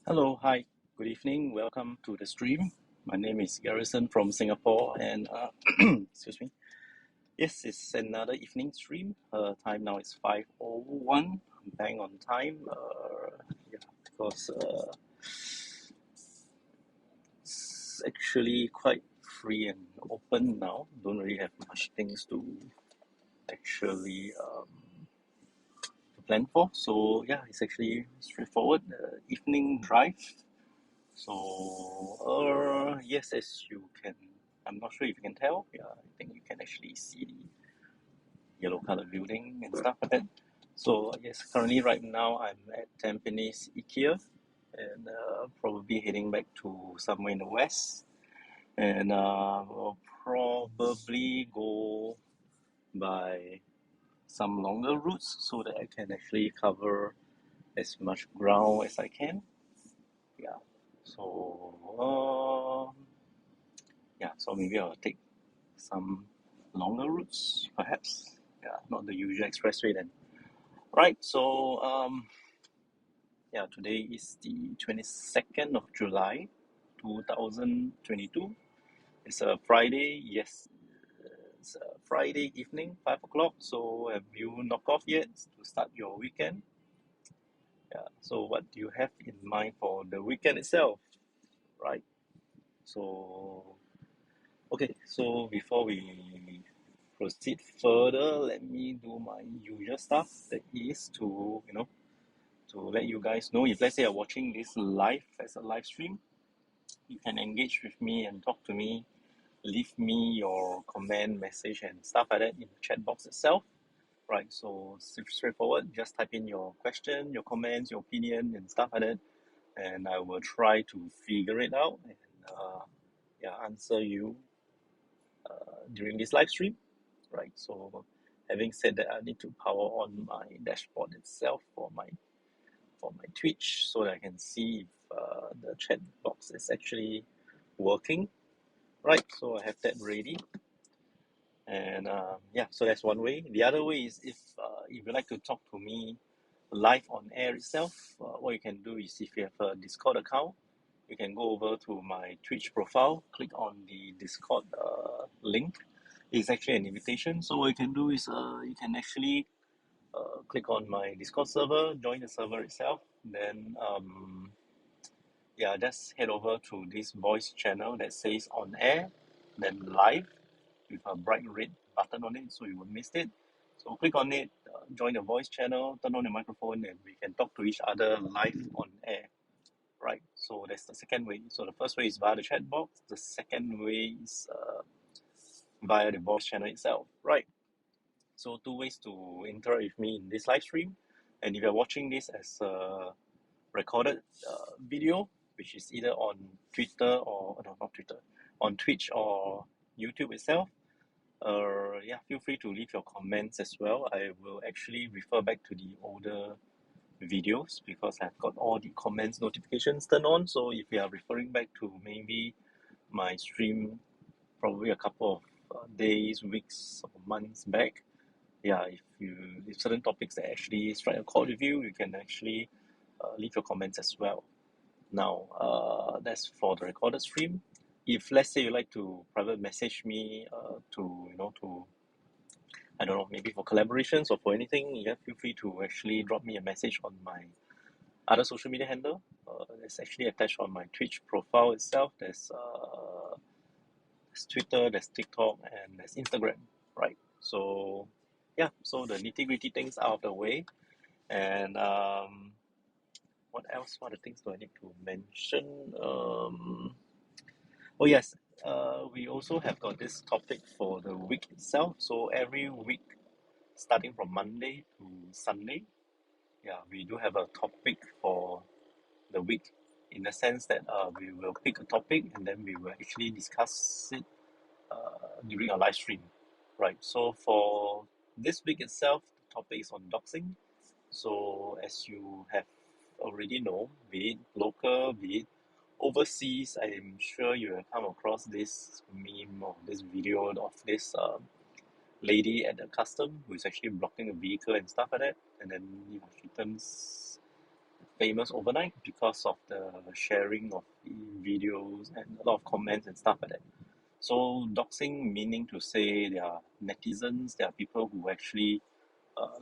Hello, hi, good evening. Welcome to the stream. My name is Garrison from Singapore, and excuse me. Yes, it's another evening stream. Time now is 5:01. I'm bang on time. Yeah, because it's actually quite free and open now. Don't really have much things to actually plan for. So yeah, it's actually straightforward. Evening drive. So, yes, as you can, I'm not sure if you can tell. Yeah, I think you can actually see the yellow color building and stuff like that. So, yes, currently right now I'm at Tampines IKEA and probably heading back to somewhere in the west. And we'll probably go by some longer routes so that I can actually cover as much ground as I can. Yeah. So, yeah, so maybe I'll take some longer routes, perhaps. Yeah, not the usual expressway then. Right, so yeah, today is the 22nd of July, 2022. It's a Friday, yes, it's a Friday evening, 5 o'clock. So have you knocked off yet to start your weekend? Yeah, so what do you have in mind for the weekend itself, right? So, okay, so before we proceed further, let me do my usual stuff. That is to, to let you guys know if let's say you're watching this live as a live stream, you can engage with me and talk to me, leave me your comment, message, and stuff like that in the chat box itself. Right, so straightforward, just type in your question, your comments, your opinion, and stuff like that, and I will try to figure it out and yeah, answer you during this live stream. Right, so having said that, I need to power on my dashboard itself for my Twitch so that I can see if the chat box is actually working. Right, so I have that ready, and yeah, so that's one way. The other way is if you like to talk to me live on air itself, what you can do is if you have a Discord account, you can go over to my Twitch profile, click on the Discord link. It's actually an invitation. So what you can do is you can actually click on my Discord server, join the server itself. Then yeah, just head over to this voice channel that says on air, then live with a bright red button on it, so you won't miss it. So click on it, join the voice channel, turn on the microphone, and we can talk to each other live on air. Right. So that's the second way. So the first way is via the chat box. The second way is via the voice channel itself. Right. So two ways to interact with me in this live stream. And if you're watching this as a recorded video, which is either on Twitter or no, not Twitter, on Twitch or YouTube itself, yeah, feel free to leave your comments as well. I will actually refer back to the older videos because I've got all the comments notifications turned on. So if you are referring back to maybe my stream, probably a couple of days, weeks, or months back, yeah, if certain topics that actually strike a chord with you, you can actually leave your comments as well. Now, that's for the recorded stream. If let's say you like to private message me to I don't know, maybe for collaborations or for anything, yeah, feel free to actually drop me a message on my other social media handle. It's actually attached on my Twitch profile itself. There's Twitter, there's TikTok, and there's Instagram, right? So yeah, so the nitty gritty things out of the way, and what else? What other things do I need to mention? Oh yes, we also have got this topic for the week itself. So every week, starting from Monday to Sunday, yeah, we do have a topic for the week in the sense that we will pick a topic and then we will actually discuss it during our live stream, right? So for this week itself, the topic is on doxing. So as you have already know, be it local, be it overseas, I'm sure you have come across this meme or this video of this lady at the custom who is actually blocking a vehicle and stuff like that, and then she turns famous overnight because of the sharing of the videos and a lot of comments and stuff like that. So doxing meaning to say there are netizens, there are people who actually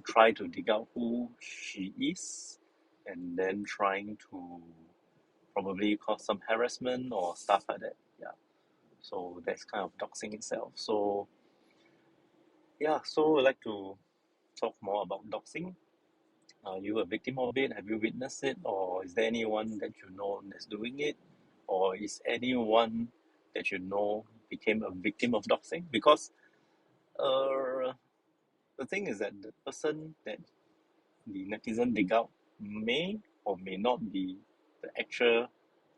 try to dig out who she is and then trying to probably cause some harassment or stuff like that. Yeah. So that's kind of doxing itself. So yeah, so I'd like to talk more about doxing. Are you a victim of it? Have you witnessed it? Or is there anyone that you know that's doing it? Or is anyone that you know became a victim of doxing? Because uh, the thing is that the person that the netizen dig out may or may not be the actual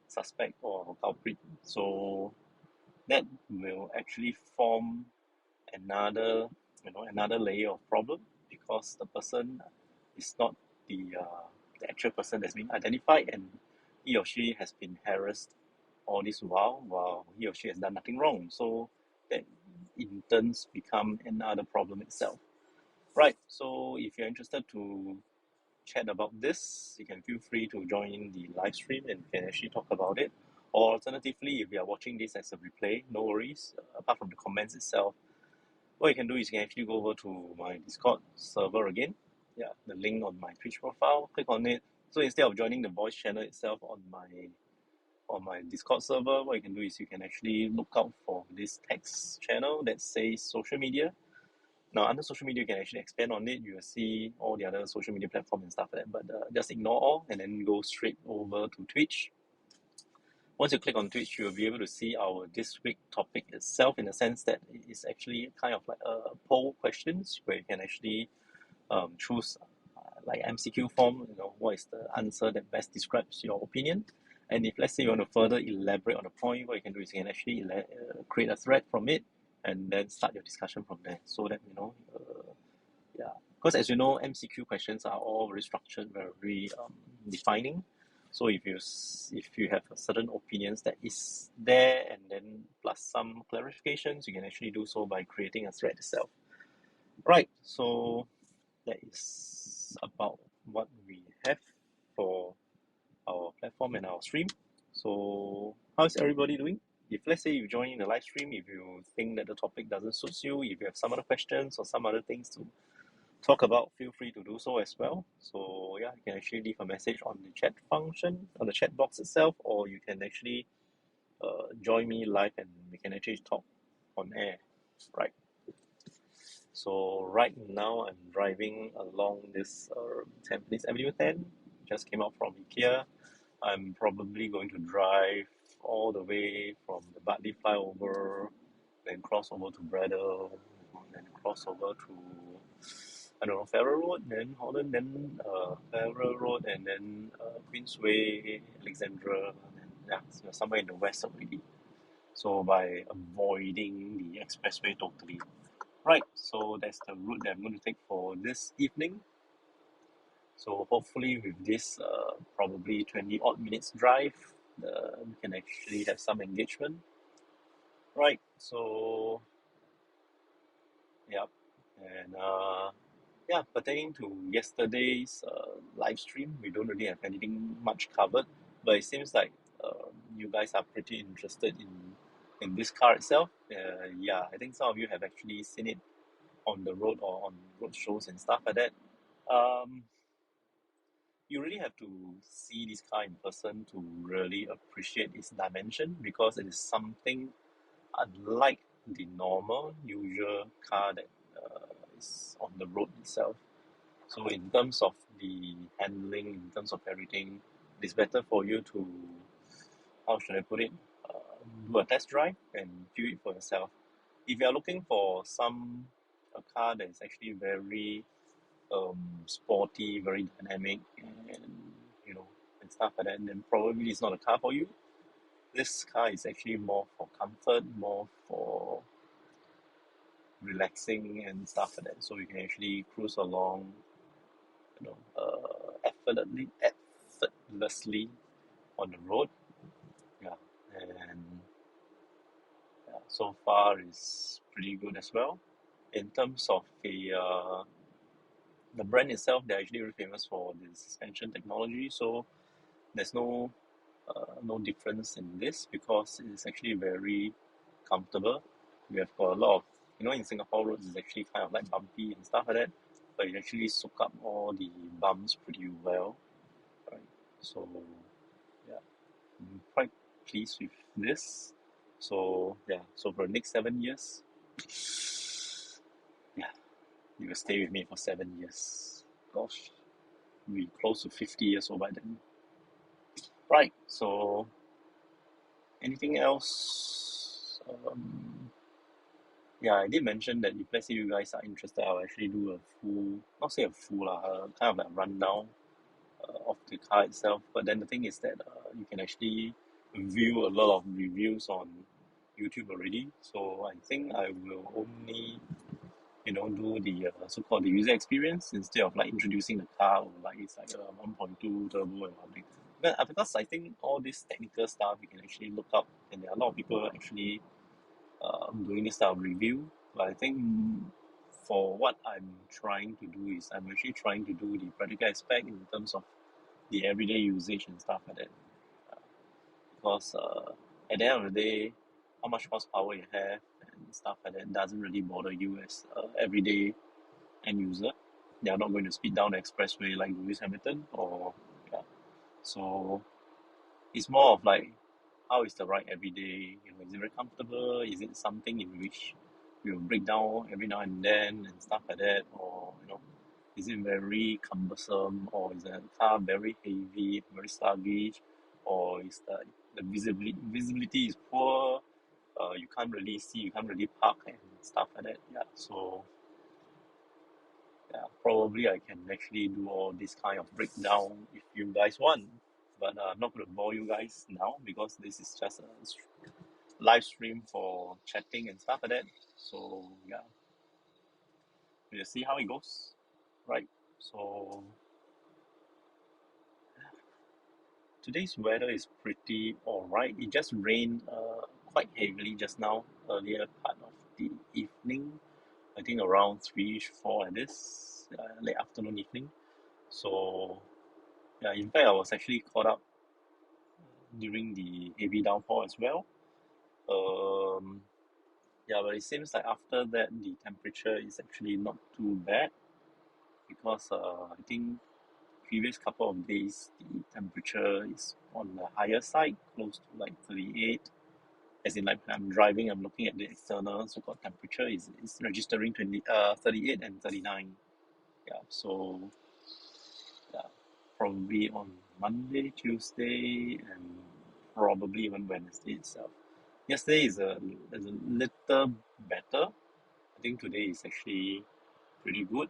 suspect or culprit. So that will actually form another another layer of problem because the person is not the actual person that's being identified and he or she has been harassed all this while he or she has done nothing wrong. So that in turns become another problem itself. Right. So if you're interested to chat about this, you can feel free to join the live stream and we can actually talk about it. Or alternatively, if you are watching this as a replay, no worries. Apart from the comments itself, what you can do is you can actually go over to my Discord server again. Yeah, the link on my Twitch profile. Click on it. So instead of joining the voice channel itself on my Discord server, what you can do is you can actually look out for this text channel that says social media. Now, under social media, you can actually expand on it. You will see all the other social media platforms and stuff like that. But just ignore all and then go straight over to Twitch. Once you click on Twitch, you'll be able to see our this week topic itself in the sense that it is actually kind of like a poll questions where you can actually choose like MCQ form, what is the answer that best describes your opinion. And if let's say you want to further elaborate on the point, what you can do is you can actually create a thread from it and then start your discussion from there so that, yeah. Because as you know, MCQ questions are all very structured, very defining. So if you have a certain opinions that is there and then plus some clarifications, you can actually do so by creating a thread itself. Right, so that is about what we have for our platform and our stream. So how's everybody doing? If let's say you join the live stream, if you think that the topic doesn't suit you, if you have some other questions or some other things to talk about, feel free to do so as well. So yeah, you can actually leave a message on the chat function, on the chat box itself, or you can actually join me live and we can actually talk on air, right? So right now I'm driving along this Tampines Avenue 10, just came out from IKEA. I'm probably going to drive all the way from the Bartley flyover, then cross over to Braddell, then cross over to I don't know, Farrer Road, then Holland, then Farrer Road, and then Queensway, Alexandra, and yeah, so somewhere in the west already. So by avoiding the expressway totally. Right, so that's the route that I'm going to take for this evening. So hopefully with this probably 20 odd minutes drive, we can actually have some engagement. Right, so yeah, and yeah, pertaining to yesterday's live stream, we don't really have anything much covered, but it seems like you guys are pretty interested in this car itself. Yeah, I think some of you have actually seen it on the road or on road shows and stuff like that. Um, you really have to see this car in person to really appreciate its dimension because it is something unlike the normal, usual car that is on the road itself. So in terms of the handling, in terms of everything, it's better for you to, how should I put it, do a test drive and feel it for yourself. If you are looking for a car that is actually very sporty, very dynamic, and and stuff like that, then probably it's not a car for you. This car is actually more for comfort, more for relaxing and stuff like that. So you can actually cruise along, effortlessly on the road. Yeah, and yeah, so far is pretty good as well. In terms of the brand itself, they're actually very famous for the suspension technology, so there's no difference in this because it's actually very comfortable. We have got a lot of, in Singapore roads it's actually kind of like bumpy and stuff like that, but it actually soak up all the bumps pretty well, right? So yeah, I'm quite pleased with this. So yeah, so for the next 7 years, yeah, you will stay with me for 7 years. Gosh, we'll be close to 50 years old by then. Right, so anything else? Yeah, I did mention that if let's say you guys are interested, I'll actually do a full, not say a full, kind of like rundown of the car itself. But then the thing is that you can actually view a lot of reviews on YouTube already. So I think I will only, do the so-called the user experience instead of like introducing the car or like it's like a 1.2 turbo and something. Because I think all this technical stuff you can actually look up, and there are a lot of people actually doing this type of review. But I think for what I'm trying to do is I'm actually trying to do the practical aspect in terms of the everyday usage and stuff like that. Because at the end of the day, how much horsepower you have and stuff like that doesn't really bother you as everyday end user. They are not going to speed down the expressway like Lewis Hamilton or yeah. So it's more of like how is the ride every day? Is it very comfortable? Is it something in which we will break down every now and then and stuff like that? Or is it very cumbersome? Or is the car very heavy, very sluggish? Or is the visibility is poor? You can't really see, you can't really park and stuff like that. Yeah. So yeah, probably I can actually do all this kind of breakdown if you guys want. But I'm not going to bore you guys now because this is just a live stream for chatting and stuff like that. So yeah, we'll see how it goes. Right. So today's weather is pretty alright. It just rained quite heavily just now, earlier part of the evening. I think around 3-4 like this, late afternoon evening. So yeah, in fact I was actually caught up during the heavy downpour as well. Um, yeah, but it seems like after that the temperature is actually not too bad because I think previous couple of days the temperature is on the higher side, close to like 38. As in like when I'm driving, I'm looking at the external so-called temperature is registering 38 and 39. Yeah, so yeah, probably on Monday, Tuesday, and probably even Wednesday itself. Yesterday is a little better. I think today is actually pretty good.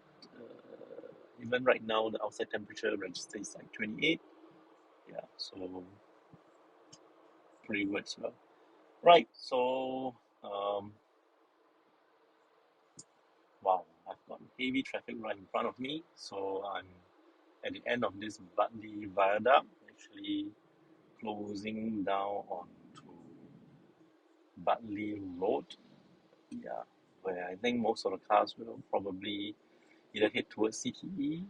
Even right now, the outside temperature register is like 28. Yeah, so pretty good as well. Right, so wow, I've got heavy traffic right in front of me. So I'm at the end of this Bartley Viaduct, actually closing down onto Bartley Road. Yeah, where I think most of the cars will probably either head towards CTE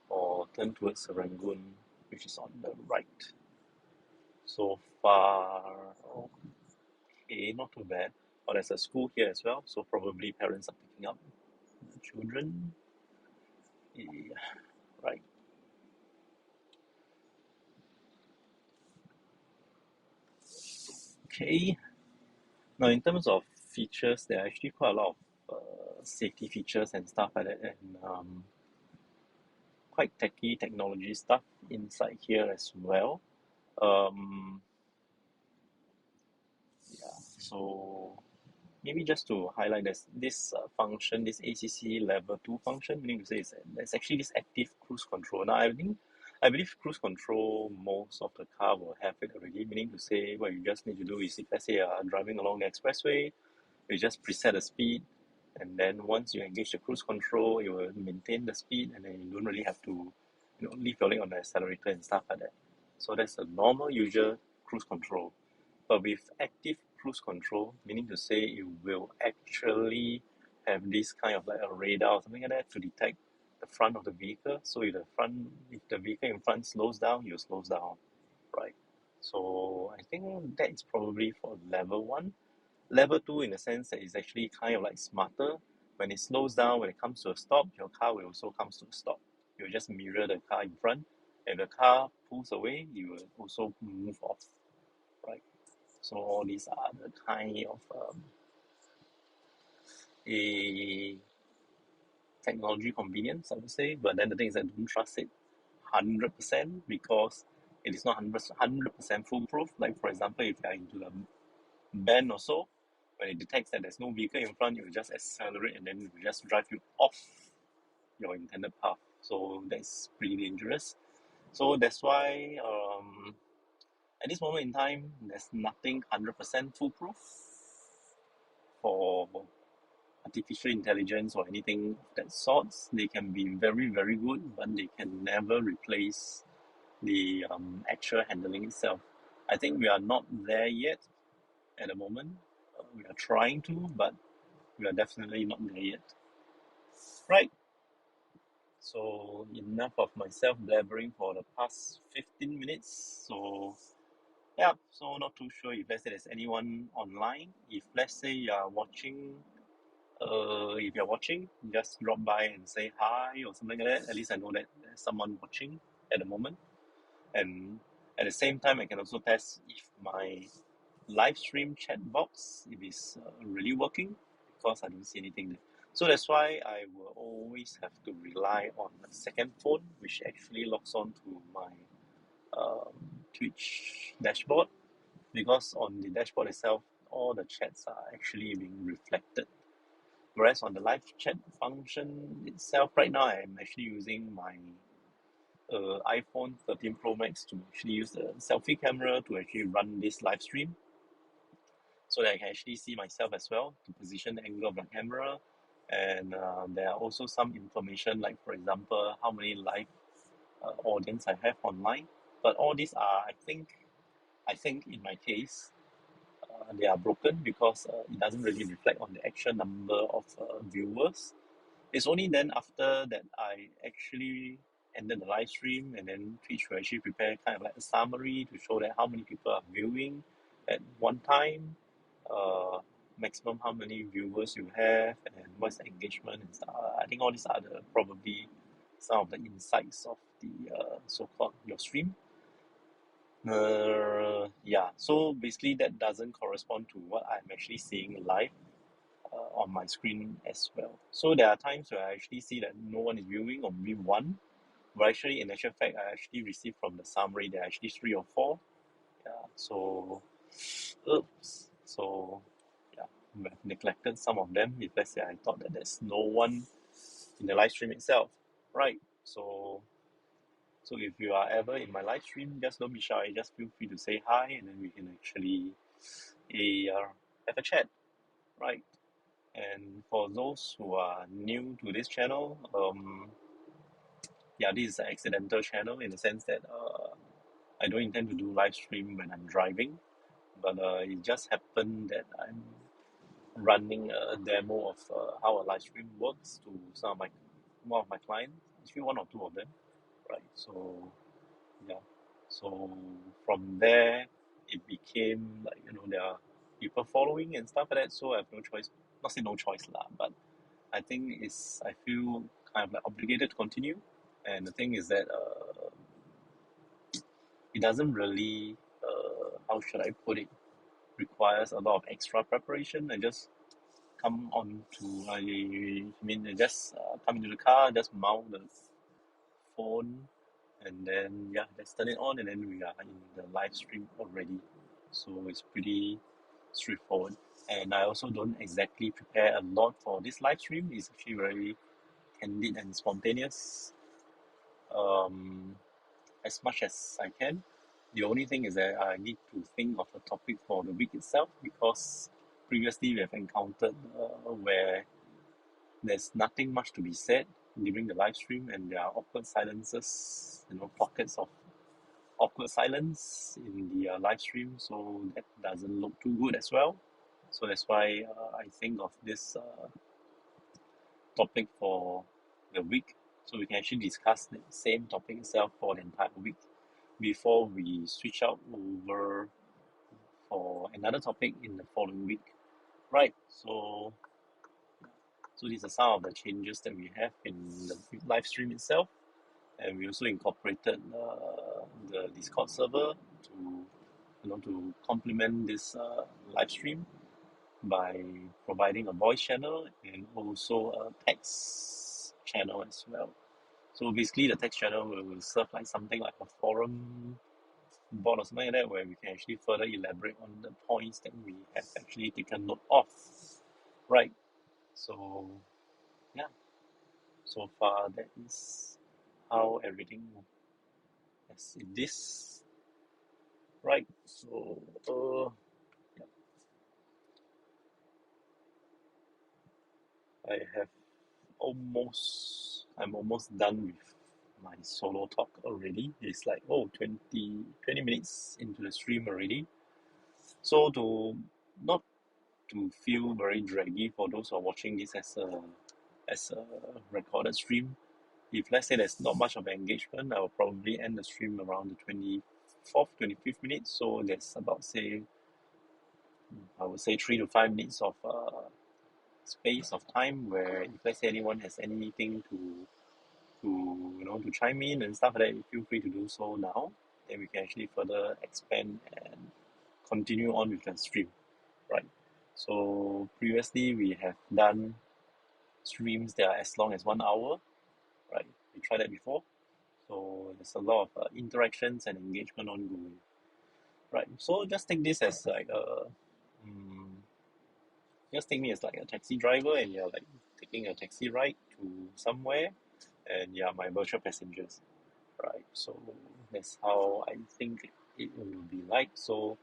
or turn towards Serangoon, which is on the right. So far, okay, not too bad. But there's a school here as well, so probably parents are picking up the children. Yeah, right. Okay. Now, in terms of features, there are actually quite a lot of safety features and stuff like that, and quite techy technology stuff inside here as well. Um, yeah, so maybe just to highlight this function, this ACC level 2 function, meaning to say is that there's actually this active cruise control. Now, I believe cruise control, most of the car will have it already, meaning to say what you just need to do is if let's say you are driving along the expressway, you just preset the speed, and then once you engage the cruise control, it will maintain the speed, and then you don't really have to leave your leg on the accelerator and stuff like that. So that's a normal usual cruise control. But with active cruise control, meaning to say it will actually have this kind of like a radar or something like that to detect the front of the vehicle. So if the vehicle in front slows down, you slows down, right? So I think that is probably for level 1. Level 2, in the sense that it's actually kind of like smarter. When it slows down, when it comes to a stop, your car will also come to a stop. You'll just mirror the car in front. If the car pulls away, you will also move off, right? So all these are the kind of a technology convenience, I would say. But then the thing is that I don't trust it 100% because it is not 100% foolproof. Like for example, if you are into the bend or so, when it detects that there's no vehicle in front, it will just accelerate and then it will just drive you off your intended path. So that's pretty dangerous. So that's why at this moment in time, there's nothing 100% foolproof for artificial intelligence or anything of that sorts. They can be very, very good, but they can never replace the actual handling itself. I think we are not there yet at the moment. We are trying to, but we are definitely not there yet. Right. So enough of myself blabbering for the past 15 minutes. So yeah, so not too sure if let's say there's anyone online. If let's say if you're watching, just drop by and say hi or something like that. At least I know that there's someone watching at the moment. And at the same time, I can also test if my live stream chat box if it's really working, because I don't see anything there. So that's why I will always have to rely on a second phone, which actually logs on to my Twitch dashboard, because on the dashboard itself, all the chats are actually being reflected. Whereas on the live chat function itself, right now I'm actually using my iPhone 13 Pro Max to actually use the selfie camera to actually run this live stream, so that I can actually see myself as well, to position the angle of the camera. And there are also some information, like for example, how many live audience I have online. But all these are, I think in my case, they are broken because it doesn't really reflect on the actual number of viewers. It's only then after that I actually ended the live stream, and then Twitch will actually prepare kind of like a summary to show that how many people are viewing at one time, uh, maximum how many viewers you have, and what's the engagement and stuff. I think all these are probably some of the insights of the so-called your stream. Yeah, so basically that doesn't correspond to what I'm actually seeing live on my screen as well. So there are times where I actually see that no one is viewing, or maybe one, but actually in actual fact I actually received from the summary there are actually 3 or 4. Yeah, so oops. So yeah, I've neglected some of them if let's say I thought that there's no one in the live stream itself. Right. So if you are ever in my live stream, just don't be shy, just feel free to say hi, and then we can actually have a chat, right? And for those who are new to this channel, yeah, this is an accidental channel in the sense that I don't intend to do live stream when I'm driving, but it just happened that I'm running a demo of how a live stream works to one of my clients, actually one or two of them, right? So yeah, so from there it became like, there are people following and stuff like that, so I have no choice. Not say no choice lah, but I think I feel kind of like obligated to continue. And the thing is that it doesn't really, how should I put it, requires a lot of extra preparation. I just come on to, I just come into the car, just mount the phone, and then yeah, let's turn it on, and then we are in the live stream already. So it's pretty straightforward. And I also don't exactly prepare a lot for this live stream. It's actually very candid and spontaneous, um, as much as I can. The only thing is that I need to think of a topic for the week itself, because previously we have encountered where there's nothing much to be said during the live stream, and there are awkward silences, pockets of awkward silence in the live stream, so that doesn't look too good as well. So that's why I think of this topic for the week. So we can actually discuss the same topic itself for the entire week before we switch out over for another topic in the following week. Right, so these are some of the changes that we have in the live stream itself, and we also incorporated the Discord server to complement this live stream by providing a voice channel and also a text channel as well. So basically, the text channel will serve like something like a forum board or something like that, where we can actually further elaborate on the points that we have actually taken note of. Right. So yeah, so far that is how everything as it is. Right. So yeah, I'm almost done with my solo talk already. It's like 20 minutes into the stream already. So to not to feel very draggy for those who are watching this as a recorded stream, if let's say there's not much of engagement, I will probably end the stream around the 24th, 25th minute. So there's about I would say 3 to 5 minutes of space of time where if let's say anyone has anything to chime in and stuff like that, feel free to do so now. Then we can actually further expand and continue on with the stream, right? So previously we have done streams that are as long as 1 hour, right? We tried that before. So there's a lot of interactions and engagement ongoing, right? So just take this as like mm, just take me as like a taxi driver, and you're like taking a taxi ride to somewhere, and you're my virtual passengers, right? So that's how I think it will be like. So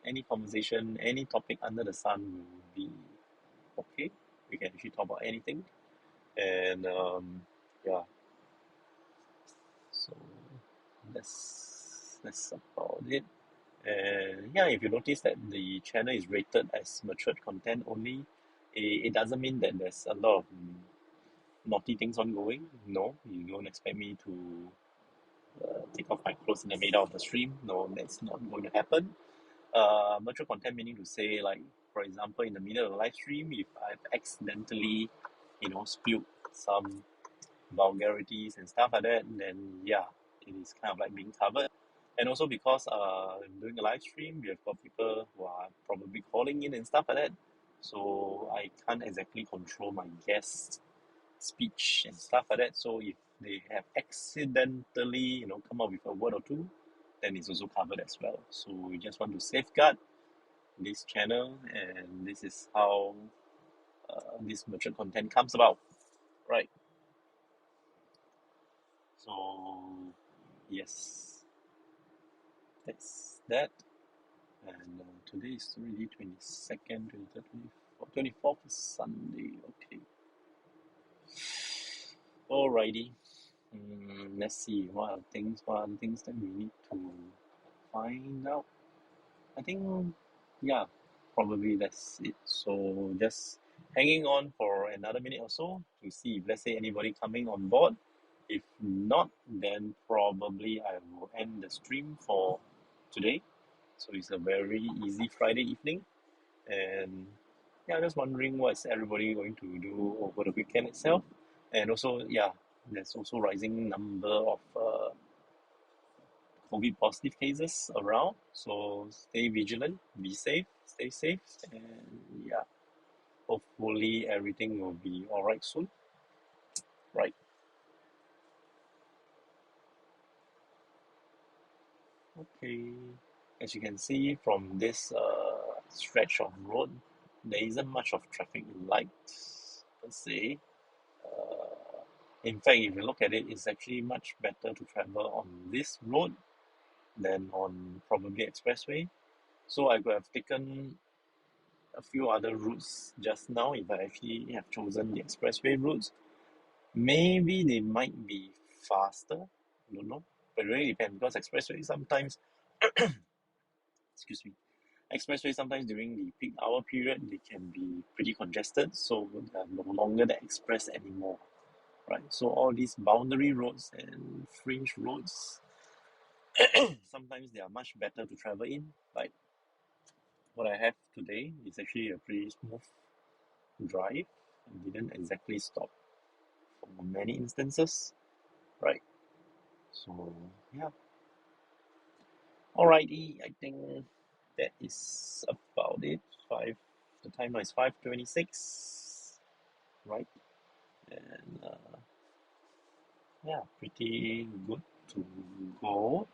any conversation, any topic under the sun will be okay. We can actually talk about anything, and yeah. So that's about it. And yeah, if you notice that the channel is rated as matured content only, it doesn't mean that there's a lot of naughty things ongoing. No, you don't expect me to take off my clothes in the middle of the stream. No, that's not going to happen. Mature content meaning to say, like, for example, in the middle of the live stream, if I've accidentally, spilled some vulgarities and stuff like that, then yeah, it is kind of like being covered. And also because doing a live stream, we have got people who are probably calling in and stuff like that. So I can't exactly control my guests' speech and stuff like that. So if they have accidentally, come up with a word or two, then it's also covered as well. So we just want to safeguard this channel, and this is how this mature content comes about, right? So yes, that's that. And today is already 22nd, 23rd, 24th, 24th is Sunday. Okay. Alrighty. Let's see what are the things that we need to find out. I think, yeah, probably that's it. So just hanging on for another minute or so to see if let's say anybody coming on board. If not, then probably I will end the stream for today. So it's a very easy Friday evening, and yeah, just wondering what's everybody going to do over the weekend itself. And also, yeah, there's also rising number of COVID positive cases around. So stay vigilant, be safe, stay safe, and yeah, hopefully everything will be all right soon. Right. Okay. As you can see from this stretch of road, there isn't much of traffic lights per se. In fact, if you look at it, it's actually much better to travel on this road than on probably expressway. So I could have taken a few other routes just now if I actually have chosen the expressway routes. Maybe they might be faster, I don't know. But it really depends because expressway sometimes, excuse me, expressway sometimes during the peak hour period they can be pretty congested, so they're no longer the express anymore. right? So all these boundary roads and fringe roads, sometimes they are much better to travel in. Like what I have today is actually a pretty smooth drive. I didn't exactly stop for many instances, right? So yeah, alrighty. I think that is about it. The time now is 5:26, right? And yeah, pretty good to go.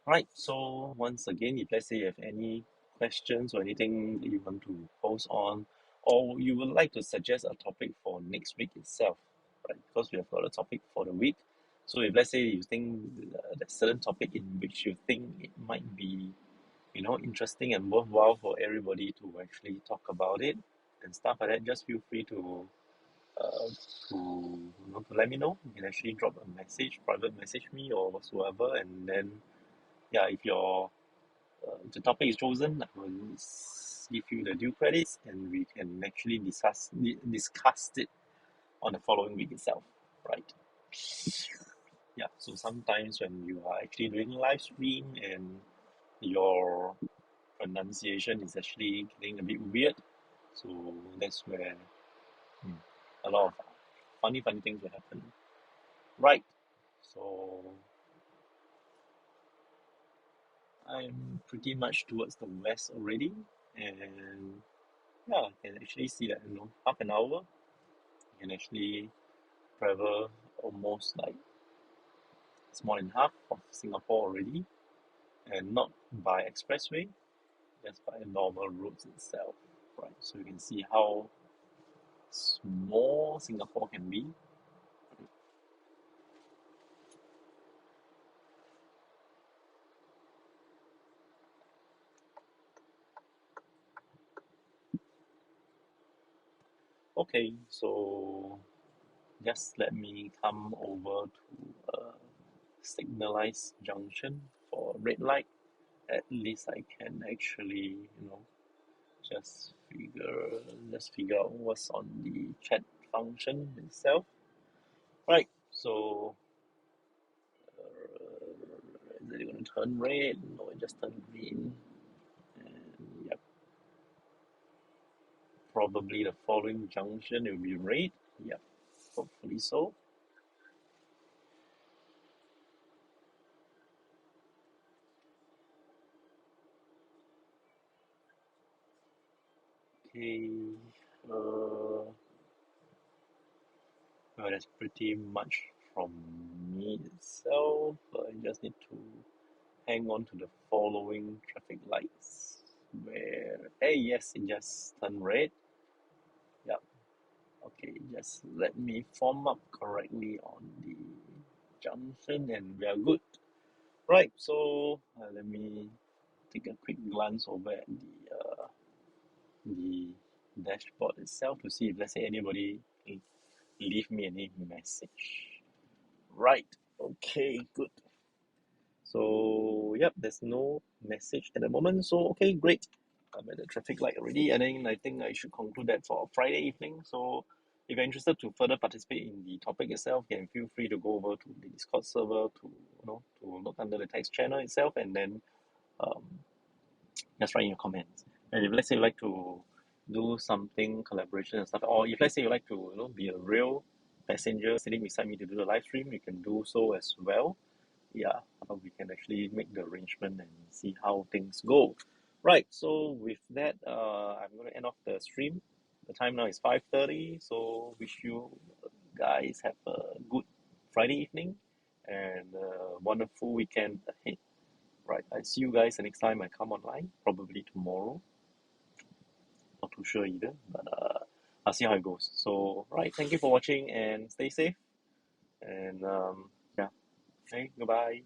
Right, so once again, if let's say you have any questions or anything that you want to post on, or you would like to suggest a topic for next week itself, right? Because we have got a topic for the week. So if let's say you think there's certain topic in which you think it might be, interesting and worthwhile for everybody to actually talk about it and stuff like that, just feel free uh, to let me know. You can actually drop a message, private message me or whatsoever, and then yeah, if the topic is chosen, I will give you the due credits, and we can actually discuss it on the following week itself, right? Yeah. So sometimes when you are actually doing live stream and your pronunciation is actually getting a bit weird, so that's where mm, a lot of funny things will happen, right? So I'm pretty much towards the west already, and yeah, I can actually see that, half an hour, you can actually travel almost like it's more than half of Singapore already, and not by expressway, just by normal roads itself, right? So you can see how small Singapore can be. Okay, so just let me come over to a signalized junction for red light. At least I can actually, just figure out what's on the chat function itself. Right, so is it going to turn red? No, it just turned green. And yep, probably the following junction will be red. Yep, hopefully so. Okay, well, that's pretty much from me itself. I just need to hang on to the following traffic lights where, hey, yes, it just turned red. Yep. Okay, just let me form up correctly on the junction and we are good. Right, so let me take a quick glance over at the dashboard itself to see if let's say anybody leave me any message. Right, okay, good. So yep, there's no message at the moment. So okay, great. I'm at the traffic light already, and then I think I should conclude that for Friday evening. So if you're interested to further participate in the topic itself, you can feel free to go over to the Discord server to look under the text channel itself, and then um, just write in your comments. And if let's say you like to do something collaboration and stuff, or if let's say you like to be a real passenger sitting beside me to do the live stream, you can do so as well. Yeah, we can actually make the arrangement and see how things go. Right, so with that, I'm going to end off the stream. The time now is 5:30, so wish you guys have a good Friday evening and a wonderful weekend ahead. Right, I see you guys the next time I come online, probably tomorrow. Not too sure either, but I'll see how it goes. So, right, thank you for watching and stay safe. And yeah, hey, goodbye.